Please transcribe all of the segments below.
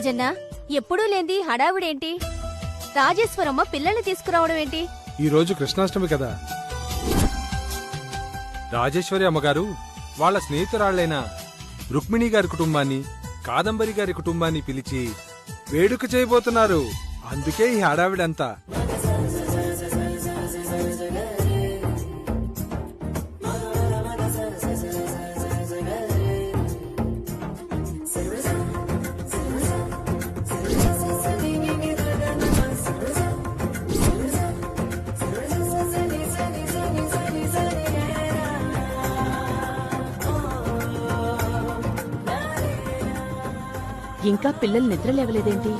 రాజన్న, ఎప్పుడూ లేంది హడావిడేంటి? రాజేశ్వరమ్మ పిల్లల్ని తీసుకురావడం ఏంటి? ఈ రోజు కృష్ణాష్టమి కదా. రాజేశ్వరి అమ్మగారు వాళ్ళ స్నేహితురాళ్లైన రుక్మిణి గారి కుటుంబాన్ని, కాదంబరి గారి కుటుంబాన్ని పిలిచి వేడుక చేయబోతున్నారు. అందుకే ఈ హడావిడంతా. ఇంకా పిల్లలు నిద్ర లేవలేదేంటి?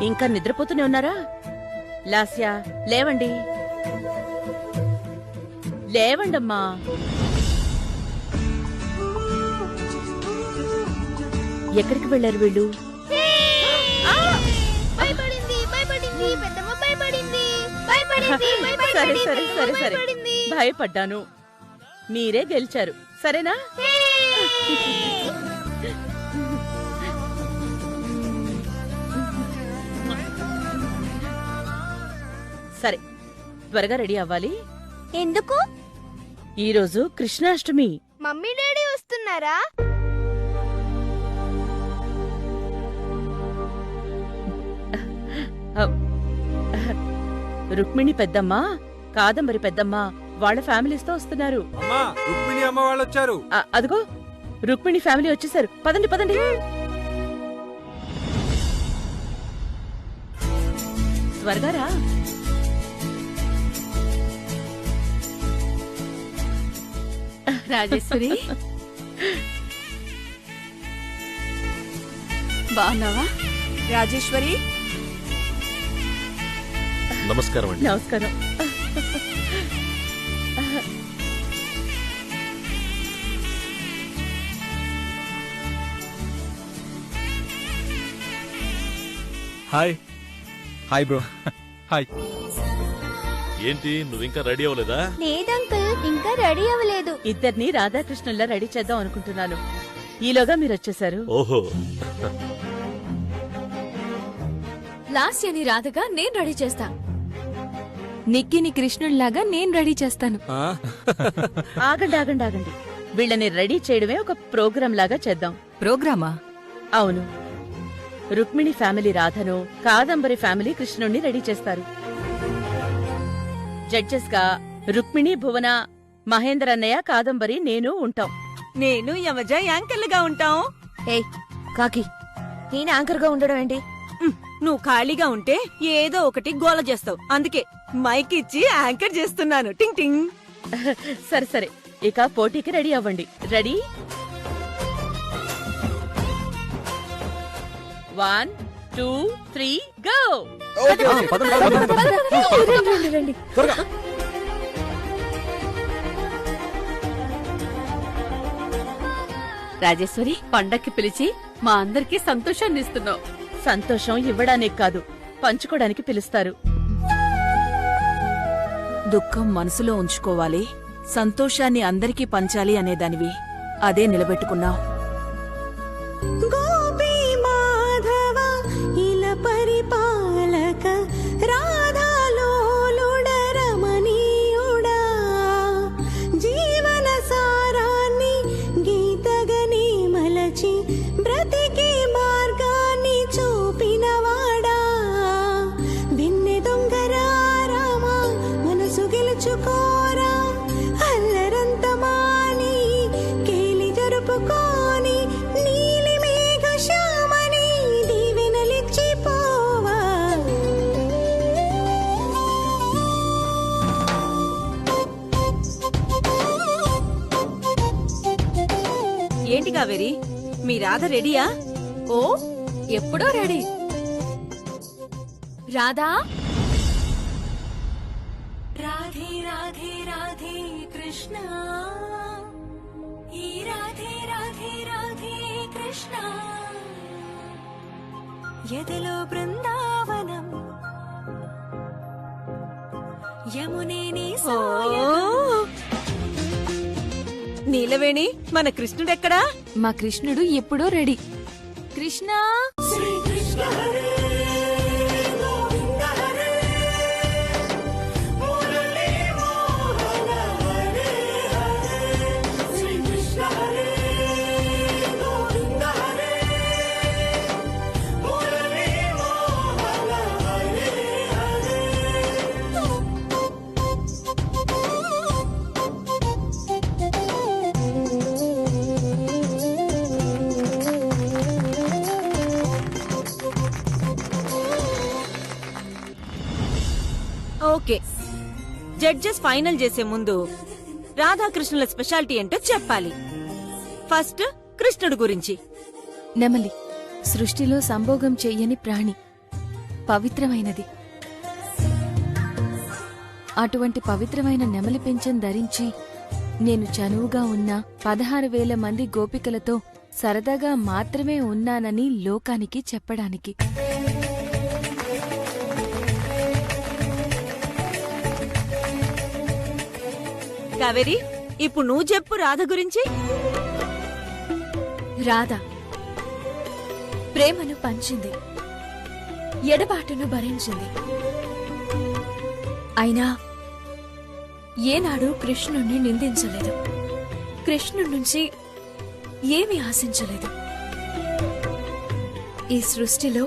ఇంకా నిద్రపోతూనే ఉన్నారా? లాస్యా, లేవండి, లేవండమ్మా. ఎక్కడికి వెళ్లారు వీళ్ళు? సరే సరే సరే సరే, భయపడ్డాను. మీరే గెలిచారు, సరేనా? సరే, త్వరగా రెడీ అవ్వాలి. ఎందుకు? ఈరోజు కృష్ణాష్టమి. మమ్మీ డాడీ వస్తున్నారా? రుక్మిణి పెద్దమ్మ, కాదంబరి పెద్దమ్మ వాళ్ళ ఫ్యామిలీస్తో వస్తున్నారు. అమ్మా, రుక్మిణి అమ్మ వాళ్ళు వచ్చారు. అదిగో రుక్మిణి ఫ్యామిలీ వచ్చేసారు. పదండి పదండి, త్వరగా రా. రాజేశ్వరి, బాగున్నావా? రాజేశ్వరి, నమస్కారం అండి. నమస్కారం. హాయ్. Hi bro. హాయ్. ఏంటి, నువ్వు ఇంకా రెడీ అవ్వలేదా? లేదంకుల్, ఇంకా రెడీ అవ్వలేదు. ఇద్దరిని రాధాకృష్ణుల్లా రెడీ చేద్దాం అనుకుంటున్నాను. ఈలోగా మీరు వచ్చేసారు. ఓహో, లాస్యని రాధగా నేను రెడీ చేస్తా. నిక్కిని కృష్ణుడిలాగా నేను రెడీ చేస్తాను. ఆగండి ఆగండి ఆగండి, వీళ్ళని రెడీ చేయడమే ఒక ప్రోగ్రాం లాగా చేద్దాం. ప్రోగ్రామా? అవును, రుక్మిణి ఫ్యామిలీ రాధను, కాదంబరి ఫ్యామిలీ కృష్ణుణ్ణి రెడీ చేస్తారు. జడ్జెస్ గా రుక్మిణి, భువన, మహేందర్ అన్నయ్య, కాదంబరి, నేను ఉంటాం. నేను యమజ యాంకర్లుగా ఉంటాం. ఏయ్ కాకి, నేను యాంకర్ గా ఉండడం ఏంటి? నువ్వు ఖాళీగా ఉంటే ఏదో ఒకటి గోల చేస్తావు, అందుకే మైక్ ఇచ్చి యాంకర్ చేస్తున్నాను. టింగ్ టింగ్. సరే సరే, ఇక పోటీకి రెడీ అవ్వండి. రెడీ? 1 2 3 గో. రాజేశ్వరి, పండక్కి పిలిచి మా అందరికి సంతోషాన్ని ఇస్తున్నావు. సంతోషం ఇవ్వడానికి కాదు, పంచుకోవడానికి పిలుస్తారు. దుఃఖం మనసులో ఉంచుకోవాలి, సంతోషాన్ని అందరికీ పంచాలి అనేదానివి. అదే నిలబెట్టుకున్నావు. ఏంటి కావేరి, మీ రాధ రెడీయా? ఓ, ఎప్పుడో రెడీ. రాధా, రాధే రాధే రాధే కృష్ణ, ఈ రాధే రాధే రాధే కృష్ణ, ఎదలో బృందావనం, యమునే నీ సాయగా. నీలవేణి, మన కృష్ణుడెక్కడా? మా కృష్ణుడు ఎప్పుడో ready. Krishna okay, judges final చేసే ముందు రాధాకృష్ణుల స్పెషాలిటీ ఏంటో చెప్పాలి. ఫస్ట్ కృష్ణుడు గురించి. నెమలి సృష్టిలో సంభోగం చెయ్యని ప్రాణి, పవిత్రమైనది. అటువంటి పవిత్రమైన నెమలి పెంచెం ధరించి నేను చనువుగా ఉన్న 16,000 మంది గోపికలతో సరదాగా మాత్రమే ఉన్నానని లోకానికి చెప్పడానికి. కావేరి, ఇప్పుడు నువ్వు చెప్పు రాధ గురించి. రాధ ప్రేమను పంచింది, ఎడబాటును భరించింది. అయినా ఏనాడు కృష్ణుణ్ణి నిందించలేదు, కృష్ణుడి నుంచి ఏమీ ఆశించలేదు. ఈ సృష్టిలో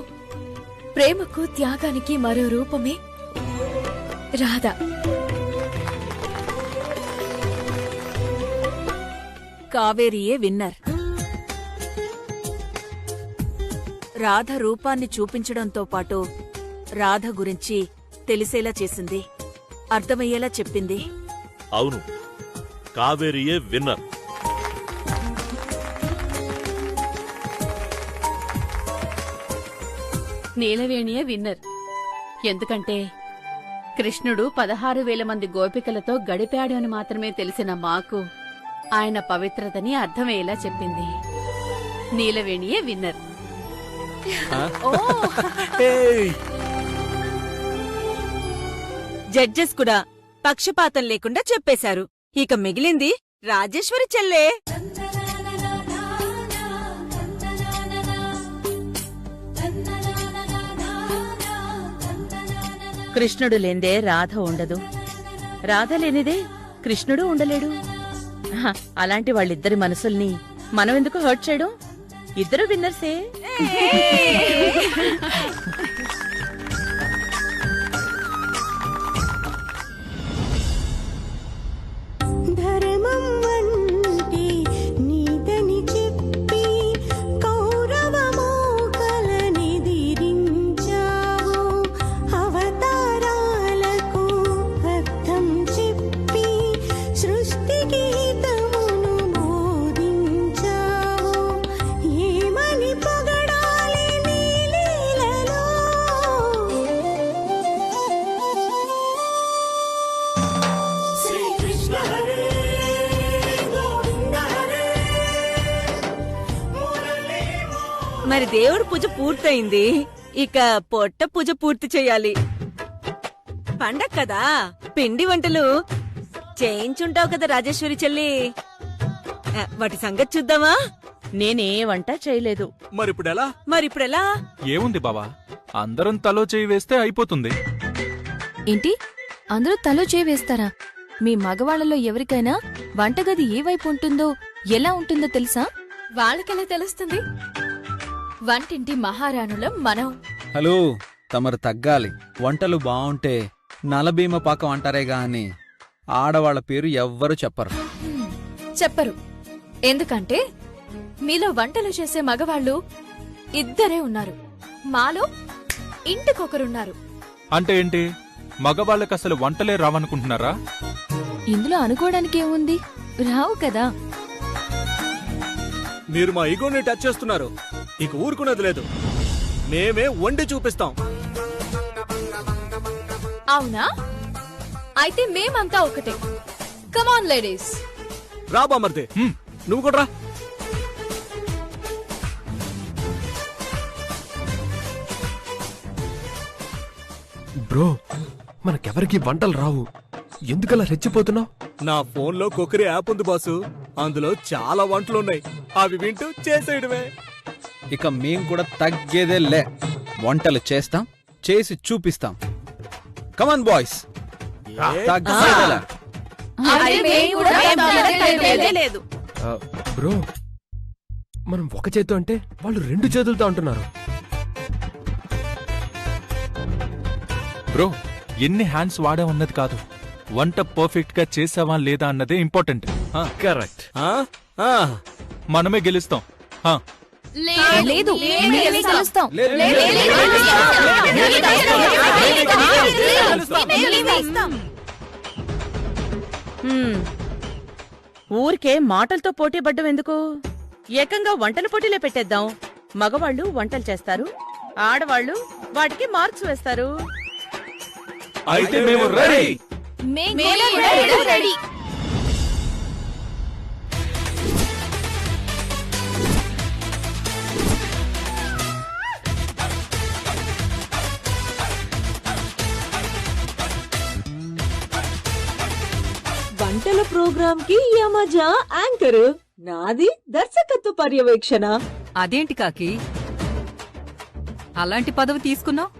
ప్రేమకు త్యాగానికి మరో రూపమే రాధ. కావేరియే విన్నర్. రాధ రూపాన్ని చూపించడంతో పాటు రాధ గురించి తెలిసేలా చేసింది, అర్థమయ్యేలా చెప్పింది. అవును, కావేరియే విన్నర్. నీలవేణియే విన్నర్. ఎందుకంటే కృష్ణుడు 16,000 మంది గోపికలతో గడిపాడు అని మాత్రమే తెలిసిన మాకు ఆయన పవిత్రతని అర్థమయ్యేలా చెప్పింది. నీలవేణియే విన్నర్. జడ్జెస్ కూడా పక్షపాతం లేకుండా చెప్పేశారు. ఇక మిగిలింది రాజేశ్వరి చెల్లే. కృష్ణుడు లేందే రాధ ఉండదు, రాధ లేనిదే కృష్ణుడు ఉండలేడు. హ, అలాంటి వాళ్ళిద్దరి మనసుల్ని మనం ఎందుకు హర్ట్ చేయడం? ఇద్దరు విన్నర్సే. ధర్మం అంటే నీదని చెప్పి కౌరవమోకలనిదిరించావు, అవతారాలకు అర్థం చెప్పి సృష్టికి హితమును బోధించావు. ఏమని పొగడాలి నీ లీలలో? శ్రీకృష్ణ హరే గోవింద హరే మురళీ. మరి దేవుడి పూజ పూర్తయింది, ఇక పొట్ట పూజ పూర్తి చెయ్యాలి. పండగ కదా, పిండి వంటలు చేయించుంటావు కదా రాజేశ్వరి చెల్లి. వాటి సంగతి చూద్దామా? నేనే వంట చేయలేదు. మరిప్పుడెలా? ఏముంది బావా, అందరం తలో చేయి వేస్తే అయిపోతుంది. ఏంటి అందరూ తలో చేవేస్తారా? మీ మగవాళ్లలో ఎవరికైనా వంటగది ఏ వైపు ఉంటుందో ఎలా ఉంటుందో తెలుసా? వాళ్ళకెలా తెలుస్తుంది? వంటింటి మహారాణులం మనం. హలో, తమరు తగ్గాలి. వంటలు బావుంటే నలభీమ పాకం అంటారే గాని ఆడవాళ్ల పేరు ఎవ్వరు చెప్పరు. చెప్పరు. ఎందుకంటే మీలో వంటలు చేసే మగవాళ్ళు ఇద్దరే ఉన్నారు, మాలో ఇంటికొకరున్నారు. అంటే ఏంటి, మగవాళ్ళకి అసలు వంటలే రావనుకుంటున్నారా? ఇందులో అనుకోవడానికి ఏముంది, రావు కదా. మీరు మా ఈగోని టచ్ చేస్తున్నారు. ఇక ఊరుకున్నది లేదు, మేమే వండి చూపిస్తాం. అవునా? అయితే మేమంతా ఒకటే. కమాన్ లేడీస్. రా బామర్దే, నువ్వు కూడా రా. బ్రో, మనకెవరికి వంటలు రావు, ఎందుకలా రెచ్చిపోతున్నావు? నా ఫోన్లో కుక్కరీ యాప్ ఉంది బాసు. అందులో చాలా వంటలున్నాయి. అవి వింటూ చేసేయడమే. ఇక మేం కూడా తగ్గేదే లే. వంటలు చేస్తాం, చేసి చూపిస్తాం. కమాన్ బాయ్స్, తగ్గేదేలే. లేదు. బ్రో, మనం ఒక చేత్తో అంటే వాళ్ళు 2 చేతులతో అంటున్నారు. బ్రో, ఎన్ని హ్యాండ్స్ వాడామన్నది కాదు, వంట పర్ఫెక్ట్ గా చేసావా లేదా అన్నదే ఇంపార్టెంట్. కరెక్ట్. మనమే గెలుస్తాం. లేదు మేమే గెలుస్తాం. ఊరికే మాటలతో పోటీ పడ్డం ఎందుకు? ఏకంగా వంటల పోటీలే పెట్టేద్దాం. మగవాళ్ళు వంటలు చేస్తారు, ఆడవాళ్ళు వాటికి మార్క్స్ వేస్తారు. అయితే మేము రెడీ. రెడీ. వంటల ప్రోగ్రామ్ కి యమజా యాంకర్, నాది దర్శకత్వ పర్యవేక్షణ. అదేంటి కాకి అలాంటి పదవి తీసుకున్నావు?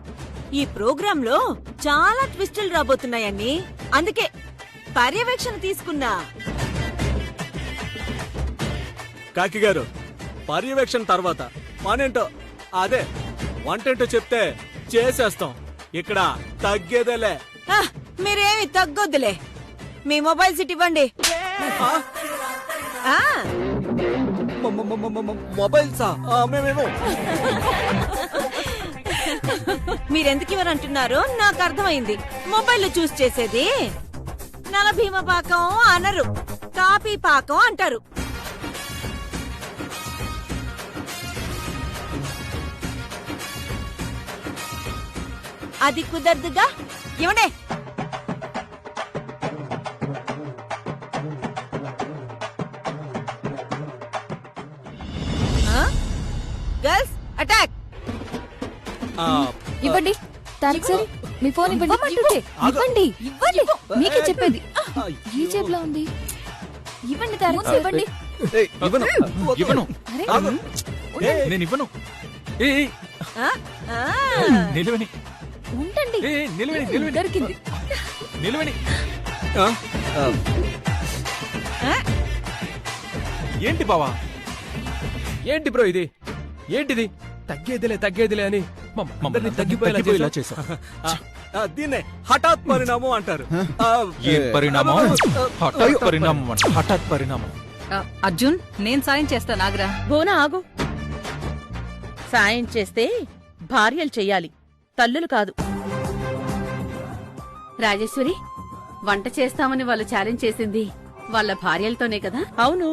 ఈ ప్రోగ్రామ్ లో చాలా ట్విస్టులు రాబోతున్నాయని అందుకే పర్యవేక్షణ తీసుకున్నా. కాకి గారు, పర్యవేక్షణ తర్వాత పనేంటో, అదే వంటేంటో చెప్తే చేసేస్తాం. ఇక్కడ తగ్గేదేలే. మీరేమి తగ్గొద్దులే. మీ మొబైల్ సిట్ ఇవ్వండి. మొబైల్సా? మేమేమో. మీరెందుకు ఇవ్వరంటున్నారో నాకు అర్థమైంది. మొబైల్ చూస్ చేసేది నలభీమ పాకం అనరు, కాపీ పాకం అంటారు. అది కుదరదుగా. ఇవ్వండి. Girls attack. ఇవ్వండి. సరే మీ ఫోన్ ఇవ్వండి. ఇవ్వండి ఇవ్వండి. మీకే చెప్పేది. ఈ జేబులో ఉంది. ఇవ్వండి తారక్, ఇవ్వండి. ఇవ్వను. నేను ఇవ్వను. నిలవని. ఉండండి. నిలవని. దొరికింది. నిలవని. ఏంటి బావా? ఏంటి బ్రో ఇది? ఏంటిది? తగ్గేదిలే అని మమ్మల్ని తగ్గిపోయేలా చేశాం. దీన్నే హఠాత్ పరిణామం అంటారు. ఏ పరిణామం? హఠాత్ పరిణామం అంట. హఠాత్ పరిణామం. అర్జున్, నేను సాయం చేస్తాను. ఆగ్రా. బోనా ఆగు. సాయం చేస్తే భార్యలు చెయ్యాలి, తల్లులు కాదు. రాజేశ్వరి, వంట చేస్తామని వాళ్ళు ఛాలెంజ్ చేసింది వాళ్ళ భార్యలతోనే కదా? అవును,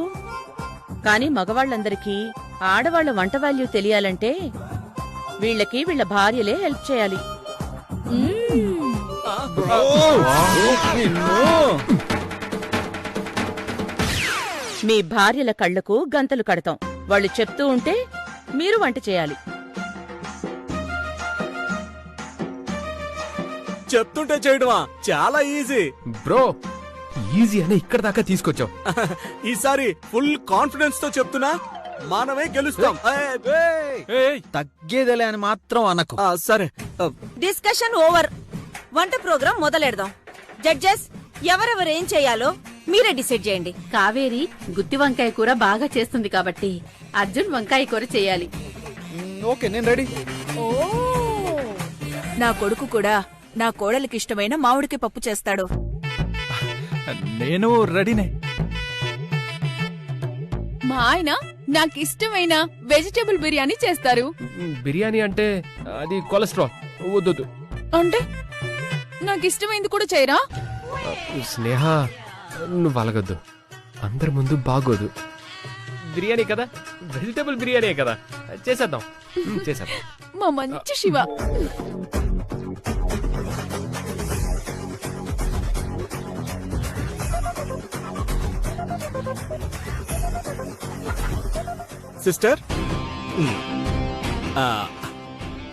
కాని మగవాళ్ళందరికీ ఆడవాళ్ల వంట వాల్యూ తెలియాలంటే వీళ్ళకి వీళ్ళ భార్యలే హెల్ప్ చేయాలి. మీ భార్యల కళ్లకు గంతలు కడతాం. వాళ్ళు చెప్తూ ఉంటే మీరు వంట చేయాలి. చెప్తుంటే చేయడమా? చాలా ఈజీ బ్రో. ఈజీ అని ఇక్కడ దాకా తీసుకొచ్చావు. ఈసారి ఫుల్ కాన్ఫిడెన్స్ తో చెప్తున్నా, మనమే గెలుస్తాం. తగ్గేదేలే అని మాత్రం అనకు. సరే, డిస్కషన్ ఓవర్. వంట ప్రోగ్రామ్ మొదలెడదాం. జడ్జెస్, ఎవరెవరేం చేయాలో మీరే డిసైడ్ చేయండి. కావేరి గుత్తి వంకాయ కూర బాగా చేస్తుంది కాబట్టి అర్జున్ వంకాయ కూర చేయాలి. ఓకే, నేను రెడీ. నా కొడుకు కూడా నా కోడలికి ఇష్టమైన మామిడికాయ పప్పు చేస్తాడు. నేను రెడీనే. మా ఆయన నాకిష్టమైన వెజిటేబుల్ బిర్యానీ చేస్తారు. బిర్యానీ అంటే అది కొలెస్ట్రాల్, వద్దు. అంటే నాకిష్టమైంది కూడా చేయరా? స్నేహ, నువ్వు అలగొద్దు. అందరి ముందు బాగోదు. బిర్యానీ కదా, వెజిటేబుల్ బిర్యానీ కదా, చేసేద్దాం. మా మంచి శివ. సిస్టర్,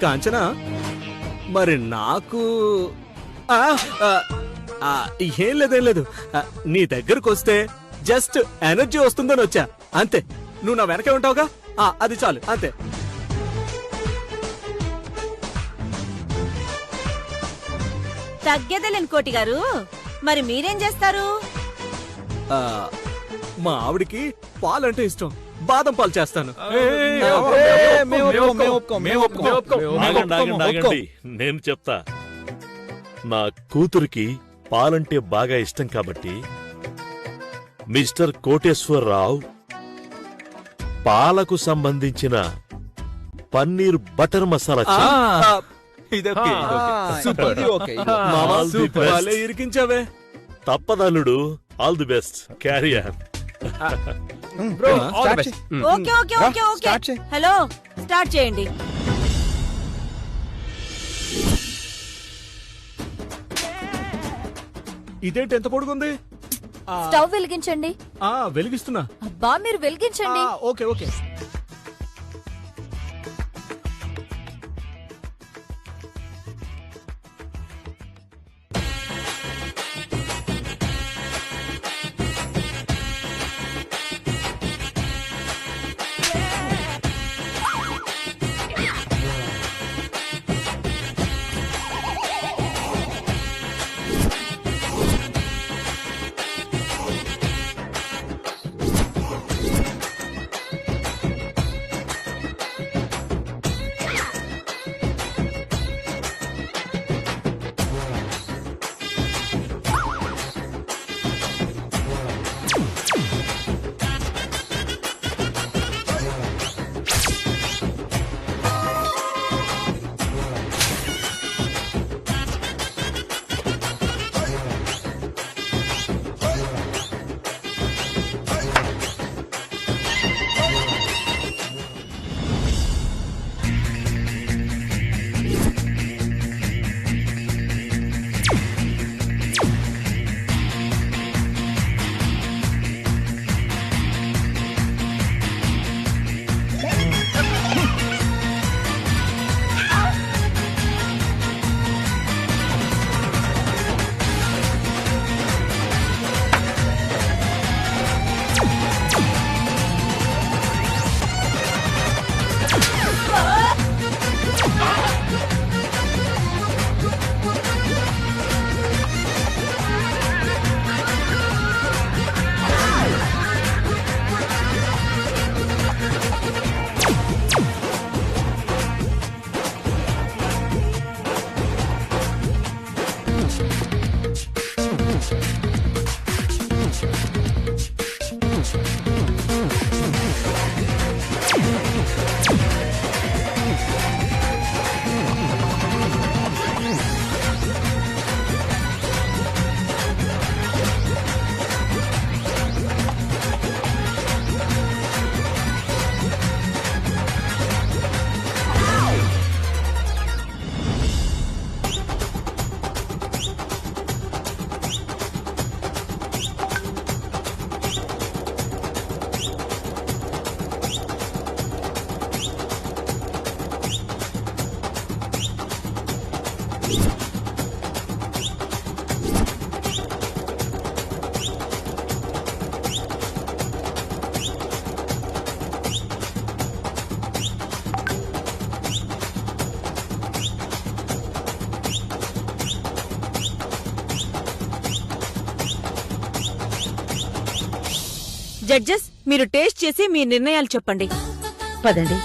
కాంచనా, మరి నాకు ఏం లేదు. నీ దగ్గరకు వస్తే జస్ట్ ఎనర్జీ వస్తుందని వచ్చా అంతే. నువ్వు నా వెనకే ఉంటావుగా, అది చాలు అంతే. తగ్గేదేలేని కోటి గారు, మరి మీరేం చేస్తారు? మా ఆవిడికి పాలంటే ఇష్టం, బాదం పాలు చేస్తాను. ఆగండి. నేను చెప్తా. నా కూతురికి పాలంటే బాగా ఇష్టం కాబట్టి మిస్టర్ కోటేశ్వరరావు పాలకు సంబంధించిన పన్నీర్ బటర్ మసాలా ఇరికించావే. తప్పదల్లుడు. All the best. Carrier. Okay. Hello, start చేయండి. ఇదేంటి ఎంత పొడుగుంది? స్టవ్ వెలిగించండి. వెలిగిస్తున్నా. అబ్బా, మీరు వెలిగించండి. ఓకే. జడ్జెస్, మీరు టేస్ట్ చేసి మీ నిర్ణయాలు చెప్పండి. పదండి.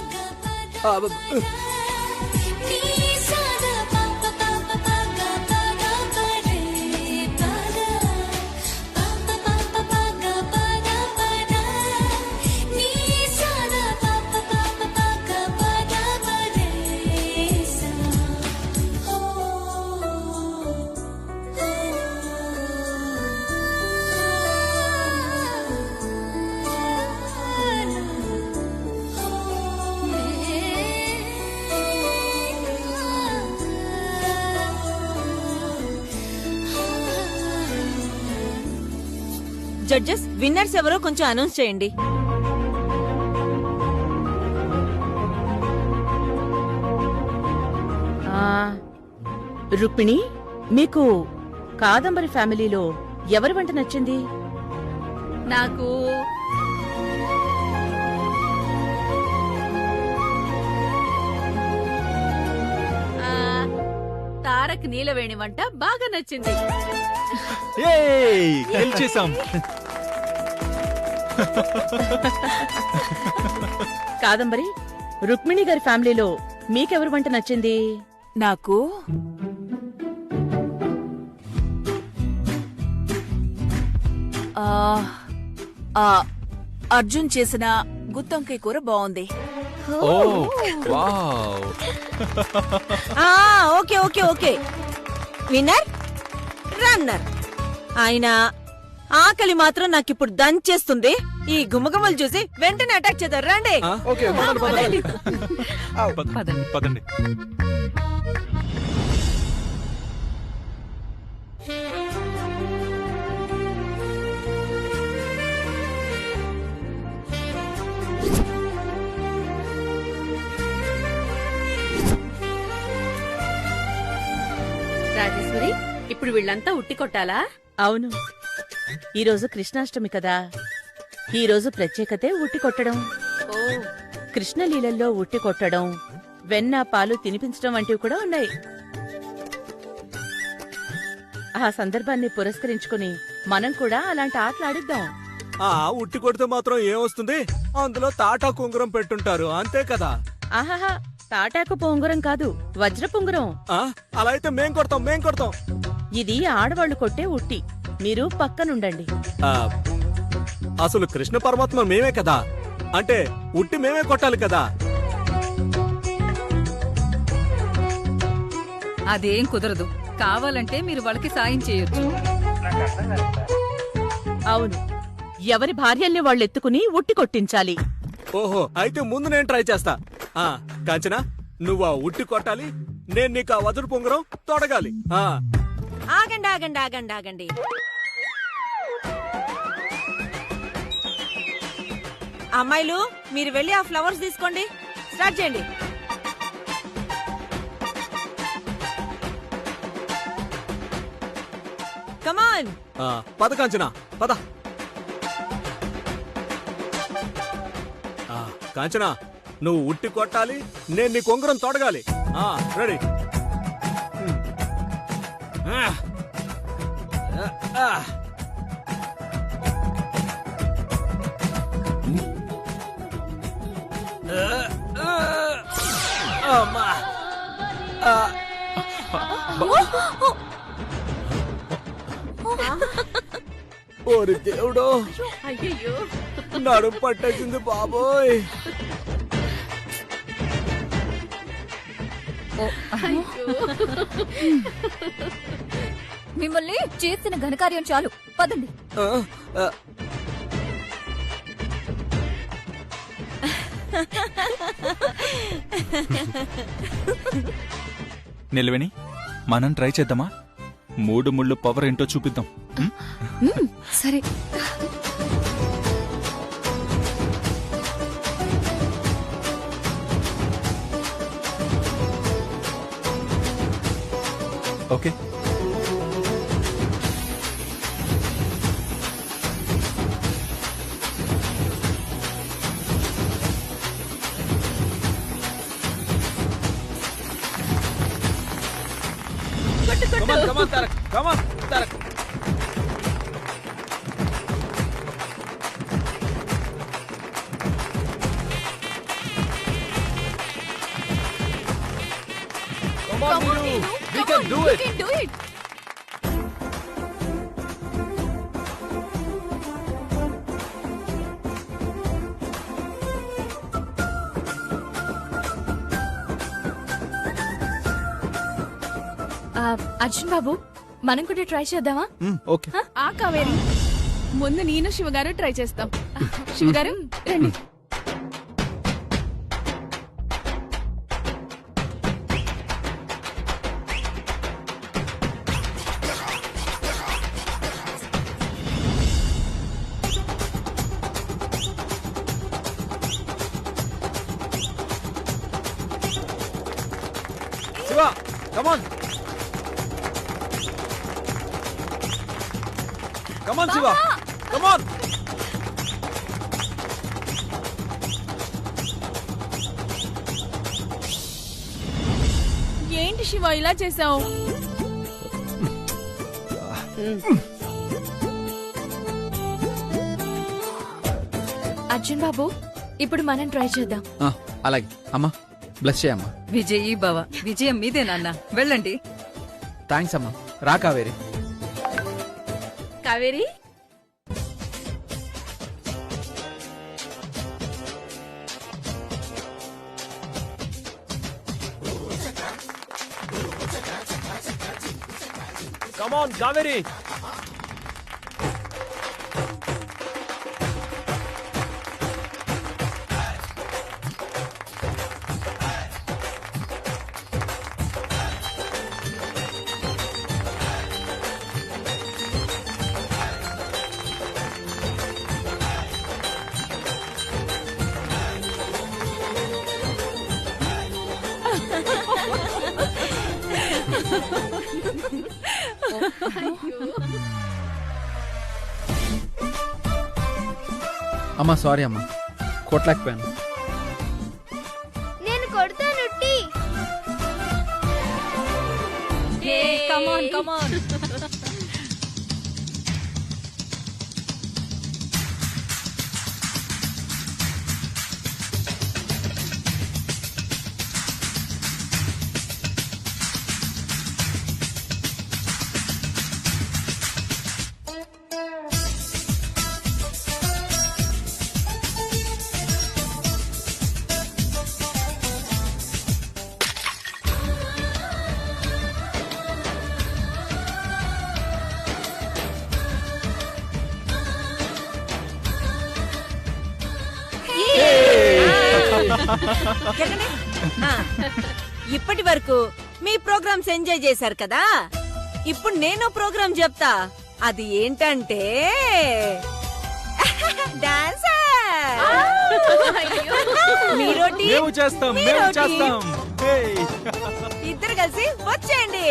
జడ్జెస్, విన్నర్స్ ఎవరో కొంచెం అనౌన్స్ చేయండి. రుక్మిణి, మీకు కాదంబరి ఫ్యామిలీలో ఎవరి వంట నచ్చింది? నాకు ఆ, తారక్ నీలవేణి వంట బాగా నచ్చింది. ఏయ్, గెలిచేశాం. కాదంబరి, రుక్మిణి గారి ఫ్యామిలీలో మీకెవరి వంట నచ్చింది? నాకు ఆ, ఆ, అర్జున్ చేసిన గుత్తొంకాయ కూర బాగుంది. Oh wow. Okay okay okay. Winner runner. ఆయన ఆకలి మాత్రం నాకిప్పుడు దంచేస్తుంది. ఈ గుమగుమలు చూసి వెంటనే అటాక్ చేద్దాం. రండి. పదండి. రాజేశ్వరి, ఇప్పుడు వీళ్ళంతా ఉట్టి కొట్టాలా? అవును, ఈరోజు కృష్ణాష్టమి కదా. ఈరోజు ప్రత్యేకతే ఉట్టి కొట్టడం. ఓ, కృష్ణలీలల్లో ఉట్టి కొట్టడం, వెన్న పాలు తినిపించడం వంటివి కూడా ఉన్నాయి. ఆ సందర్భాన్ని పురస్కరించుకుని మనం కూడా అలాంటి ఆటలు ఆడిద్దాం. ఉట్టి కొడితే మాత్రం ఏమొస్తుంది? అందులో తాటా కుంగురం పెట్టుంటారు, అంతే కదా. ఆహాహా, తాటాకు పొంగురం కాదు, వజ్ర పొంగురం. అలా అయితే మేం కొడతాం. ఇది ఆడవాళ్లు కొట్టే ఉట్టి. మీరు పక్కనుండండి. అసలు కృష్ణ పరమాత్మ మేమే కదా, అంటే ఉట్టి మేమే కొట్టాలి కదా. అదేం కుదరదు. కావాలంటే మీరు వాళ్ళకి సాయం చేయొచ్చు. అవును, ఎవరి భార్యల్ని వాళ్ళు ఎత్తుకుని ఉట్టి కొట్టించాలి. ఓహో, అయితే ముందు నేను ట్రై చేస్తా. కాంచనా, నువ్వు ఆ ఉట్టి కొట్టాలి, నేను నీకు ఆ వజ్ర పొంగరం తొడగాలి. ఆగండి ఆగండి ఆగండి ఆగండి. అమ్మాయిలు, మీరు వెళ్ళి ఆ ఫ్లవర్స్ తీసుకోండి. స్టార్ట్ చేయండి. కమాన్. పద కాంచనా, పద. కాంచనా, నువ్వు ఉట్టి కొట్టాలి, నేను నీ కొంగరం తొడగాలి. రెడీ. ఓరి దేవుడో, అయ్యయ్యో, నడుము పట్టేసింది బాబోయ్. మిమ్మల్ని చేసిన ఘనకార్యం చాలు, పదండి. నిలవేణి, మనం ట్రై చేద్దామా? 3 ముళ్ళు పవర్ ఏంటో చూపిద్దాం. సరే. Okay. Come on, Tarak. Come on, Neenu. We can do it. You can do it. Arjun Babu, మనం కూడా ట్రై చేద్దామా? ఓకే. ఆ కావేరి, ముందు నేను శివగారు ట్రై చేస్తాం. శివగారు రండి. Shiva, come on. కమాన్ శివ కమాన్. ఏంటి శివ ఇలా చేసావు? అర్జున్ బాబు, ఇప్పుడు మనం ట్రై చేద్దాం. అలాగే అమ్మా, బ్లెస్ చేయమ్మా. విజయీ భవ. విజయం మీదే నాన్న, వెళ్ళండి. థ్యాంక్స్ అమ్మా. రా కావేరి. కావేరి, కమాన్ కావేరి. అమ్మా సారీ అమ్మా, కొట్టలేకపోయాను. నేను కొడతాను. కమాన్ కమాన్. ఇప్పటి వరకు మీ ప్రోగ్రామ్స్ ఎంజాయ్ చేశారు కదా, ఇప్పుడు నేను ప్రోగ్రామ్ చెప్తా. అది ఏంటంటే డాన్స్. మీరోటి ఇద్దరు కలిసి వచ్చేయండి.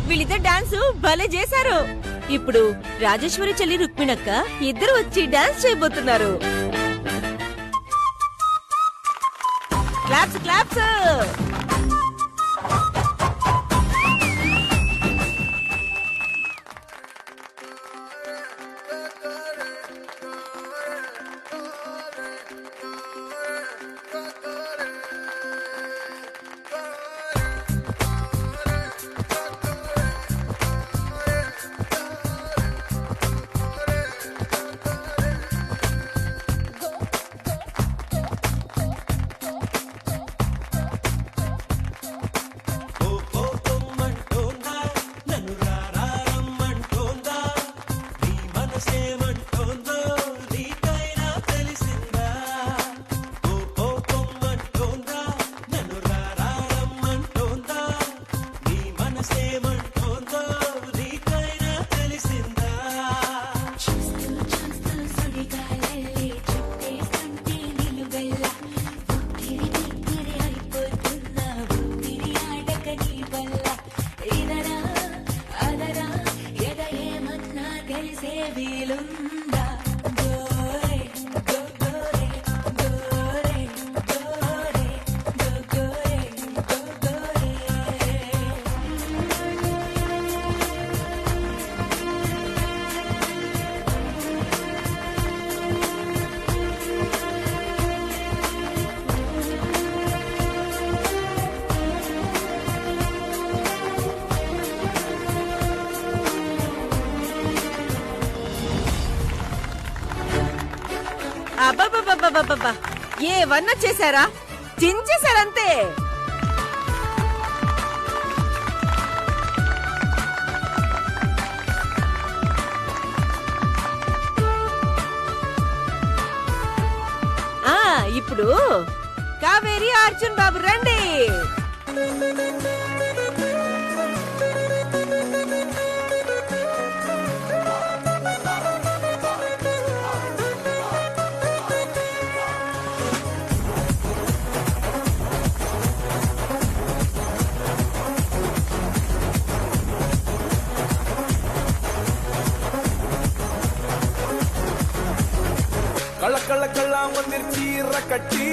వీళ్ళిద్దరు డాన్స్ భలే చేశారు. ఇప్పుడు రాజేశ్వరి చెల్లి రుక్మిణక్క ఇద్దరు వచ్చి డాన్స్ చేయబోతున్నారు. Claps claps. అబ్బబ్బబ్బబ్బబ్బా ఏవన్నా చేశారా? చించేశారంతే. ఇప్పుడు కావేరి అర్జున్ బాబు రండి. కళ్ళ కళ్ళ కళ్ళ మందిర్ చీర కట్టి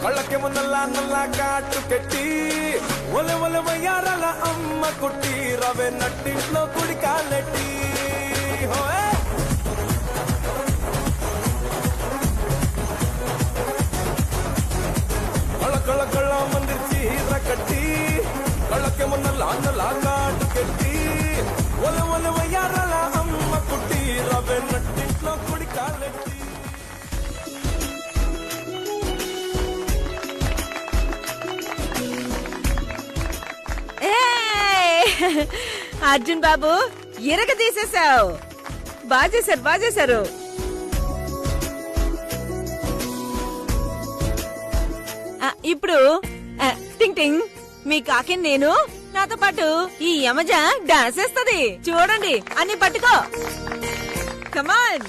కళ్ళకేమో నల్ల నల్ల కాటు కట్టి ఒలె ఒలె వయ్యారాల అమ్మ కుట్టి రవే నట్టింట్లో కుడి కాలెట్టి కళ్ళ కళ్ళ కళ్ళ మందిర్ చీర కట్టి కళ్ళకేమో నల్ల నల్ల కాటు కట్టి ఒలె ఒలె వయ్యారాల అమ్మ కుట్టి రవే నట్టింట్లో కుడి కాలెట్టి. అర్జున్ బాబు ఎరగ తీసేశావు. బాజేశారు బాజేశారు. ఇప్పుడు టింగ్ టింగ్ మీ కాకి నేను నాతో పాటు ఈ యమజ డాన్స్ వేస్తుంది చూడండి. అన్ని పట్టుకో కమాన్.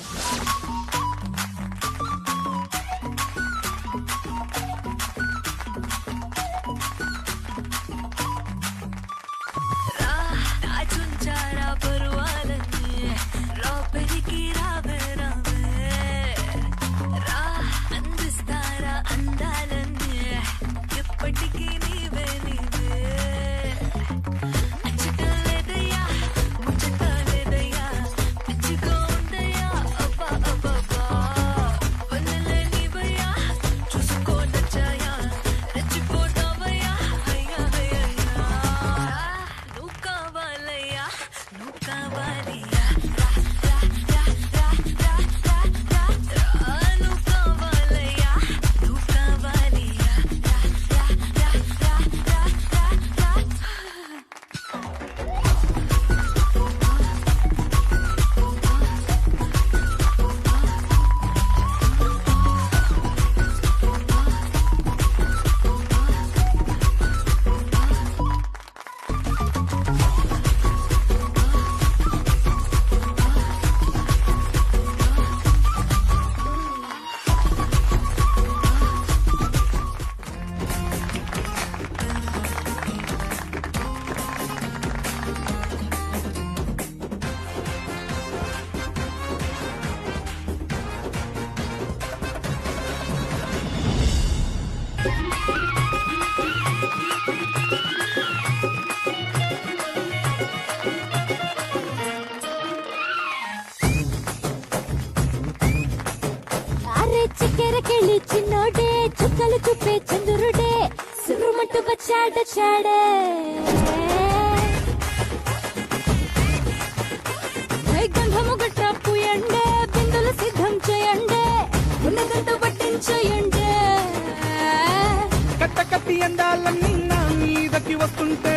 చిక్కెరకెళ్ళి చిన్నోడే చుక్కలు చూపే చంద్రుడే సురుమట్టు వచ్చాడే గంధము గట్ట పూయండే బిందులు సిద్ధం చేయండే ఉన్నదంతా పట్టించేయండే. కట్ట కట్టి అందాలన్నీ నా మీదకి వస్తుంటే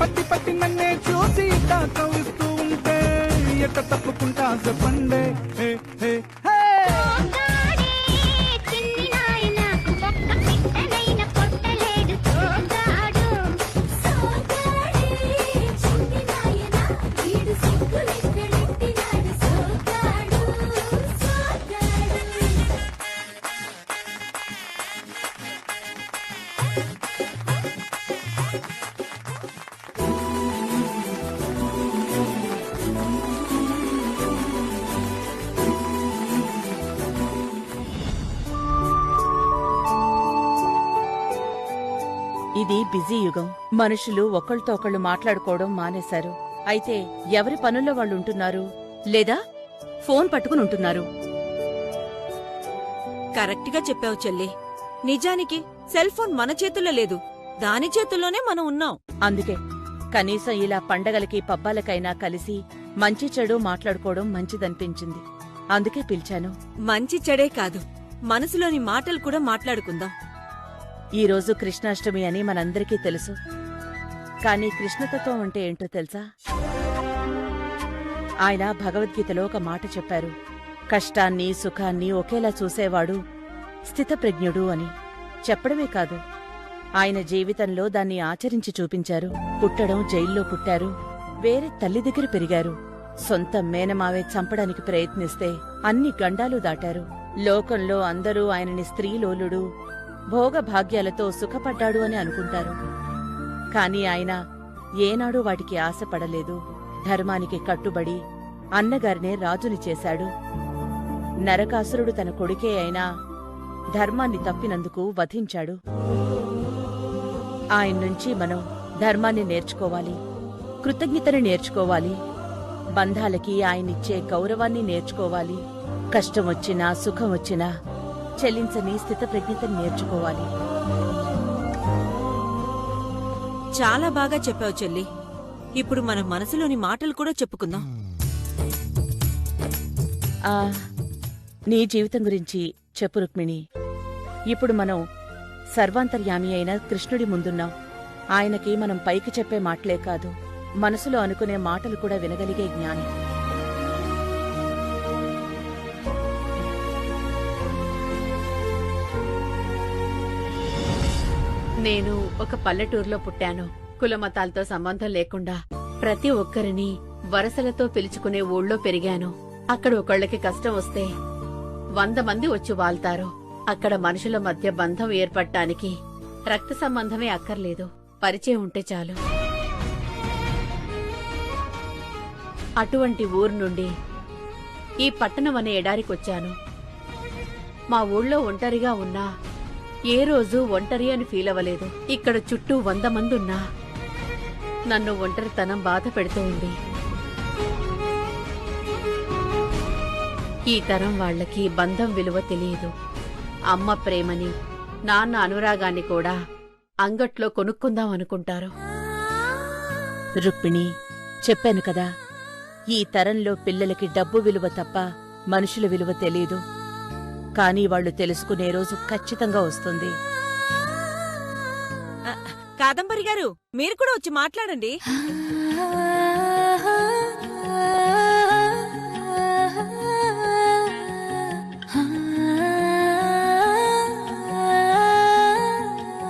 పట్టి పట్టి నన్నే చూసి కవిస్తూ ఉంటే ఎట్ట తప్పుకుంటా చెప్పండే. ఇది బిజీ యుగం. మనుషులు ఒకళ్ళతో ఒకళ్ళు మాట్లాడుకోవడం మానేశారు. అయితే ఎవరి పనుల్లో వాళ్ళు ఉంటున్నారు, లేదా ఫోన్ పట్టుకుని ఉంటున్నారు. కరెక్ట్ గా చెప్పావు చెల్లి. నిజానికి సెల్ ఫోన్ మన చేతుల్లో లేదు, దాని చేతుల్లోనే మనం ఉన్నాం. అందుకే కనీసం ఇలా పండగలకి పబ్బాలకైనా కలిసి మంచి చెడు మాట్లాడుకోవడం మంచిదనిపించింది. అందుకే పిలిచాను. మంచి చెడే కాదు, మనసులోని మాటలు కూడా మాట్లాడుకుందాం. ఈరోజు కృష్ణాష్టమి అని మనందరికీ తెలుసు. కానీ కృష్ణతత్వం అంటే ఏంటో తెలుసా? ఆయన భగవద్గీతలో ఒక మాట చెప్పారు. కష్టాన్ని సుఖాన్ని ఒకేలా చూసేవాడు స్థితప్రజ్ఞుడు అని. చెప్పడమే కాదు, ఆయన జీవితంలో దాన్ని ఆచరించి చూపించారు. పుట్టడం జైల్లో పుట్టారు, వేరే తల్లి దగ్గర పెరిగారు, సొంత మేనమావే చంపడానికి ప్రయత్నిస్తే అన్ని గండాలు దాటారు. లోకంలో అందరూ ఆయనని స్త్రీలోలుడు, భోగభాగ్యాలతో సుఖపడ్డాడు అని అనుకుంటారు. కాని ఆయన ఏనాడూ వాటికి ఆశపడలేదు. ధర్మానికి కట్టుబడి అన్నగారినే రాజుని చేశాడు. నరకాసురుడు తన కొడుకే అయినా ధర్మాన్ని తప్పినందుకు వధించాడు. ఆయన్నుంచి మనం ధర్మాన్ని నేర్చుకోవాలి, కృతజ్ఞతని నేర్చుకోవాలి, బంధాలకి ఆయనిచ్చే గౌరవాన్ని నేర్చుకోవాలి. కష్టం వచ్చినా సుఖం వచ్చినా చెల్లించని స్థితప్రజ్ఞతని నేర్చుకోవాలి. చాలా బాగా చెప్పావు చెల్లి. ఇప్పుడు మన మనసులోని మాటలు కూడా చెప్పుకుందాం. నీ జీవితం గురించి చెప్పు రుక్మిణి. ఇప్పుడు మనం సర్వాంతర్యామి అయిన కృష్ణుడి ముందున్నాం. ఆయనకి మనం పైకి చెప్పే మాటలే కాదు, మనసులో అనుకునే మాటలు కూడా వినగలిగే జ్ఞాని. నేను ఒక పల్లెటూరులో పుట్టాను. కులమతాలతో సంబంధం లేకుండా ప్రతి ఒక్కరిని వరసలతో పిలుచుకునే ఊళ్ళో పెరిగాను. అక్కడ ఒకళ్ళకి కష్టం వస్తే 100 మంది వచ్చి వాల్తారు. అక్కడ మనుషుల మధ్య బంధం ఏర్పడటానికి రక్త సంబంధమే అక్కర్లేదు, పరిచయం ఉంటే చాలు. అటువంటి ఊరు నుండి ఈ పట్టణం అనే ఎడారికొచ్చాను. మా ఊళ్ళో ఒంటరిగా ఉన్నా ఏ రోజు ఒంటరి అని ఫీల్ అవ్వలేదు. ఇక్కడ చుట్టూ 100 మంది ఉన్నా నన్ను ఒంటరితనం బాధ పెడుతూ ఉంది. ఈ తరం వాళ్లకి బంధం విలువ తెలియదు. అమ్మ ప్రేమని, నాన్న అనురాగాన్ని కూడా అంగట్లో కొనుక్కుందాం అనుకుంటారు. రుక్మిణి, చెప్పాను కదా, ఈ తరంలో పిల్లలకి డబ్బు విలువ తప్ప మనుషుల విలువ తెలీదు. కానీ వాళ్లు తెలుసుకునే రోజు ఖచ్చితంగా వస్తుంది. కాదంబరి గారు, మీరు కూడా వచ్చి మాట్లాడండి.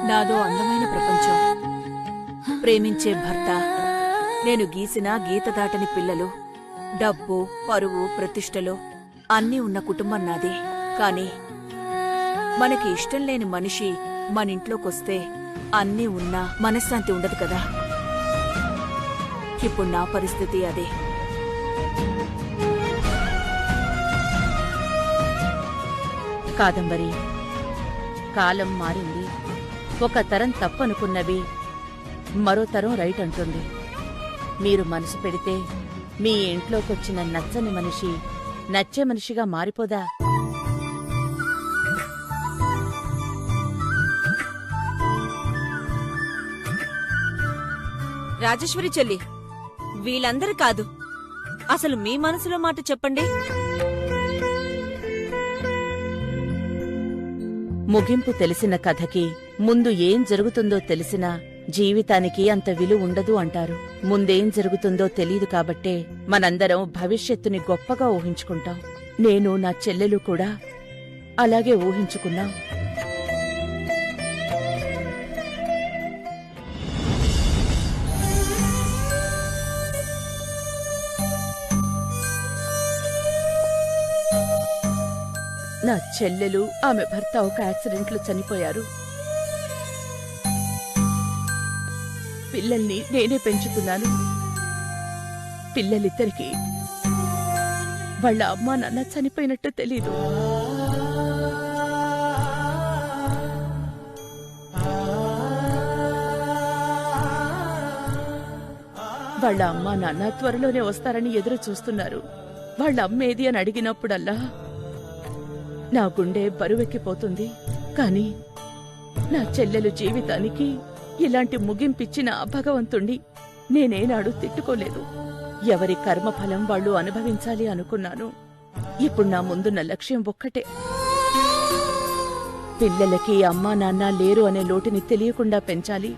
నాదో అందమైన ప్రపంచం, ప్రేమించే భర్త, నేను గీసిన గీత దాటని పిల్లలు, డబ్బు, పరువు, ప్రతిష్టలు అన్నీ ఉన్న కుటుంబం నాది. కాని మనకి ఇష్టం లేని మనిషి మనింట్లోకొస్తే అన్నీ ఉన్నా మనశ్శాంతి ఉండదు కదా. ఇప్పుడు నా పరిస్థితి అదే. కాదంబరి, కాలం మారింది. ఒక తరం తప్పనుకున్నవి మరో తరం రైట్ అంటుంది. మీరు మనసు పెడితే మీ ఇంట్లోకొచ్చిన నచ్చని మనిషి నచ్చే మనిషిగా మారిపోదా? రాజేశ్వరి చెల్లి, వీళ్ళందరూ కాదు, అసలు మీ మనసులో మాట చెప్పండి. ముగింపు తెలిసిన కథకి ముందు ఏం జరుగుతుందో తెలిసినా జీవితానికి అంత విలువ ఉండదు అంటారు. ముందేం జరుగుతుందో తెలీదు కాబట్టే మనందరం భవిష్యత్తుని గొప్పగా ఊహించుకుంటాం. నేను, నా చెల్లెలు కూడా అలాగే ఊహించుకున్నాం. నా చెల్లెలు, ఆమె భర్త ఒక యాక్సిడెంట్లో చనిపోయారు. పిల్లల్ని నేనే పెంచుకున్నాను. పిల్లలిద్దరికీ వాళ్ళ అమ్మా నాన్న చనిపోయినట్టు తెలీదు. వాళ్ళ అమ్మా నాన్న త్వరలోనే వస్తారని ఎదురు చూస్తున్నారు. వాళ్ళ అమ్మేది అని అడిగినప్పుడల్లా నా గుండె బరువెక్కిపోతుంది. కాని నా చెల్లెలు జీవితానికి ఇలాంటి ముగింపిచ్చిన ఆ భగవంతుణ్ణి నేనేనాడు తిట్టుకోలేదు. ఎవరి కర్మఫలం వాళ్ళు అనుభవించాలి అనుకున్నాను. ఇప్పుడు నా ముందున్న లక్ష్యం ఒక్కటే. పిల్లలకి అమ్మా నాన్న లేరు అనే లోటుని తెలియకుండా పెంచాలి.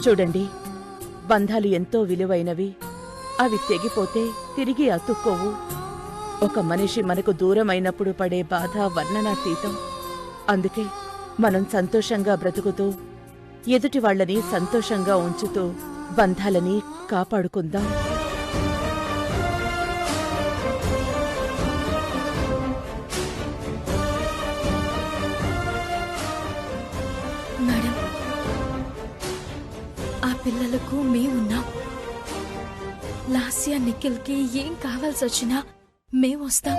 చూడండి, బంధాలు ఎంతో విలువైనవి. అవి తెగిపోతే తిరిగి అతుక్కోవు. ఒక మనిషి మనకు దూరమైనప్పుడు పడే బాధ వర్ణనాతీతం. అందుకే మనం సంతోషంగా బ్రతుకుతూ ఎదుటి వాళ్ళని సంతోషంగా ఉంచుతూ బంధాలని కాపాడుకుందాం. మేడం, ఆ పిల్లలకు మేమున్నాం. లాస్యా నిఖిల్కి ఏం కావాల్సి వచ్చినా మేమొస్తాం.